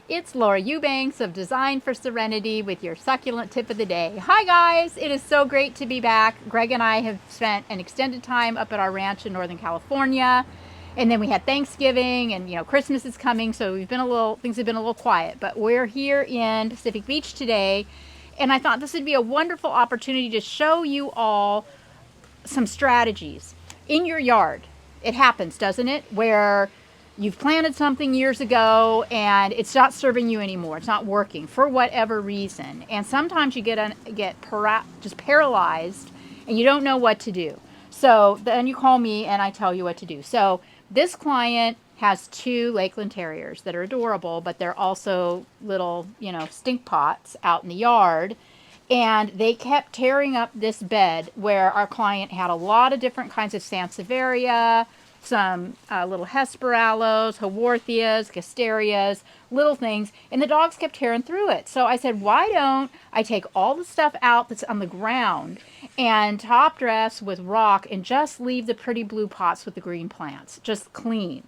It's Laura Eubanks of Design for Serenity with your succulent tip of the day. Hi guys, it is so great to be back. Greg and I have spent an extended time up at our ranch in Northern California. And then we had Thanksgiving and Christmas is coming, so things have been a little quiet, but we're here in Pacific Beach today. And I thought this would be a wonderful opportunity to show you all some strategies in your yard. It happens, doesn't it? Where you've planted something years ago and it's not serving you anymore. It's not working for whatever reason. And sometimes you just paralyzed and you don't know what to do. So then you call me and I tell you what to do. So this client has two Lakeland Terriers that are adorable, but they're also little, stink pots out in the yard. And they kept tearing up this bed where our client had a lot of different kinds of Sansevieria, some little Hesperallos, Haworthias, Gasterias, little things, and the dogs kept tearing through it. So I said, why don't I take all the stuff out that's on the ground and top dress with rock and just leave the pretty blue pots with the green plants, just clean.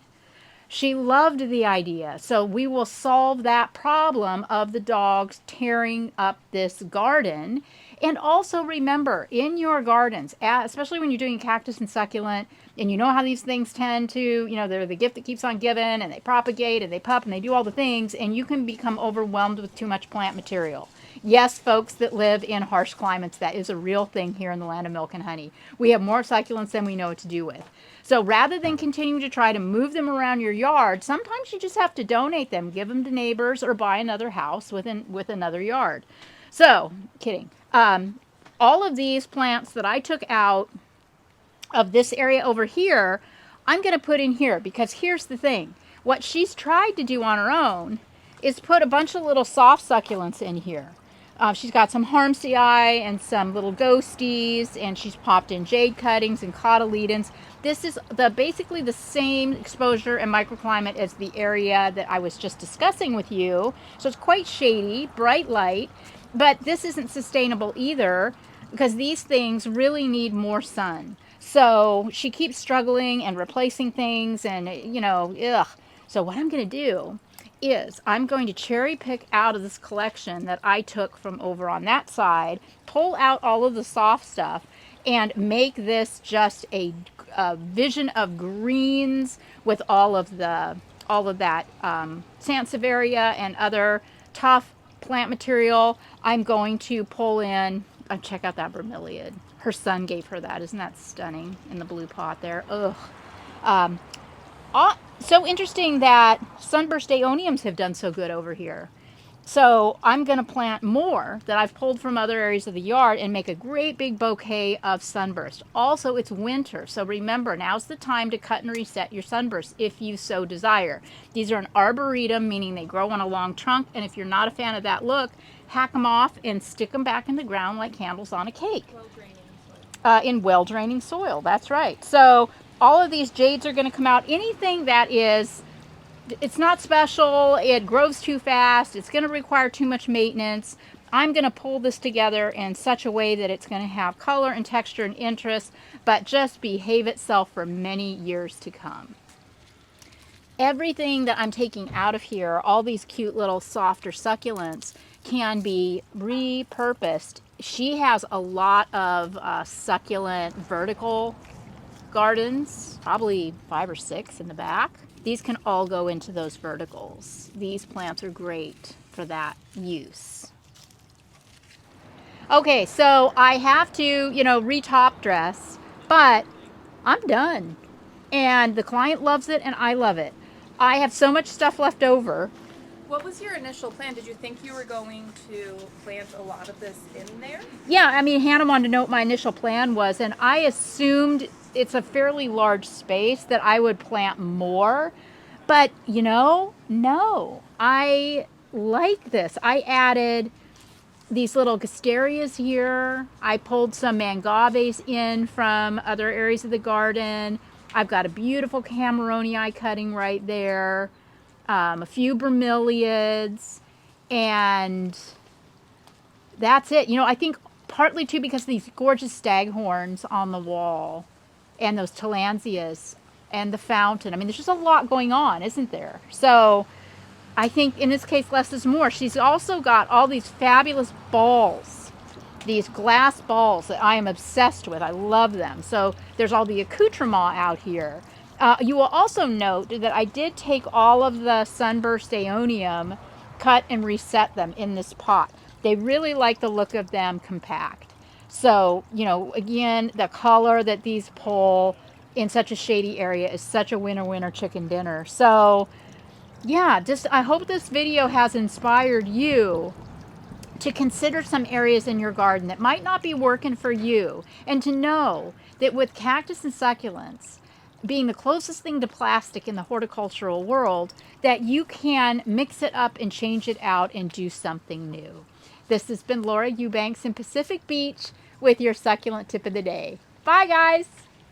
She loved the idea. So we will solve that problem of the dogs tearing up this garden. And also remember, in your gardens, especially when you're doing cactus and succulent, and you know how these things tend to, they're the gift that keeps on giving, and they propagate, and they pup, and they do all the things, and you can become overwhelmed with too much plant material. Yes, folks that live in harsh climates, that is a real thing here in the land of milk and honey. We have more succulents than we know what to do with. So rather than continuing to try to move them around your yard, sometimes you just have to donate them, give them to neighbors, or buy another house with another yard. So, kidding. All of these plants that I took out of this area over here, I'm going to put in here because here's the thing. What she's tried to do on her own is put a bunch of little soft succulents in here. She's got some Harmsii and some little ghosties, and she's popped in jade cuttings and cotyledons. This is basically the same exposure and microclimate as the area that I was just discussing with you. So it's quite shady, bright light, but this isn't sustainable either because these things really need more sun. So she keeps struggling and replacing things and, ugh. So what I'm going to do is I'm going to cherry pick out of this collection that I took from over on that side, pull out all of the soft stuff, and make this just a vision of greens with all of that Sansevieria and other tough plant material. I'm going to pull in, check out that bromeliad. Her son gave her that. Isn't that stunning in the blue pot there? Ugh. So interesting that sunburst aeoniums have done so good over here. So I'm going to plant more that I've pulled from other areas of the yard and make a great big bouquet of sunburst. Also, it's winter, so remember, now's the time to cut and reset your sunburst if you so desire. These are an arboretum, meaning they grow on a long trunk, and if you're not a fan of that look, hack them off and stick them back in the ground like candles on a cake. In well-draining soil, that's right. So all of these jades are going to come out. Anything that it's not special, it grows too fast, it's going to require too much maintenance, I'm going to pull this together in such a way that it's going to have color and texture and interest, but just behave itself for many years to come. Everything that I'm taking out of here, all these cute little softer succulents, can be repurposed. She has a lot of succulent vertical gardens, probably 5 or 6 in the back. These can all go into those verticals. These plants are great for that use. Okay, so I have to, re-top dress, but I'm done. And the client loves it and I love it. I have so much stuff left over. What was your initial plan? Did you think you were going to plant a lot of this in there? Yeah, I mean, Hannah wanted to know what my initial plan was, and I assumed it's a fairly large space that I would plant more. But, no. I like this. I added these little gasterias here. I pulled some mangaves in from other areas of the garden. I've got a beautiful Cameronii cutting right there. A few bromeliads, and that's it. I think partly too because of these gorgeous staghorns on the wall and those tillandsias and the fountain. I mean, there's just a lot going on, isn't there? So I think in this case, less is more. She's also got all these fabulous balls, these glass balls that I am obsessed with. I love them. So there's all the accoutrement out here. You will also note that I did take all of the sunburst aeonium, cut and reset them in this pot. They really like the look of them compact. So, you know, again, the color that these pull in such a shady area is such a winner chicken dinner. So yeah, just I hope this video has inspired you to consider some areas in your garden that might not be working for you, and to know that with cactus and succulents being the closest thing to plastic in the horticultural world, that you can mix it up and change it out and do something new. This has been Laura Eubanks in Pacific Beach with your succulent tip of the day. Bye guys!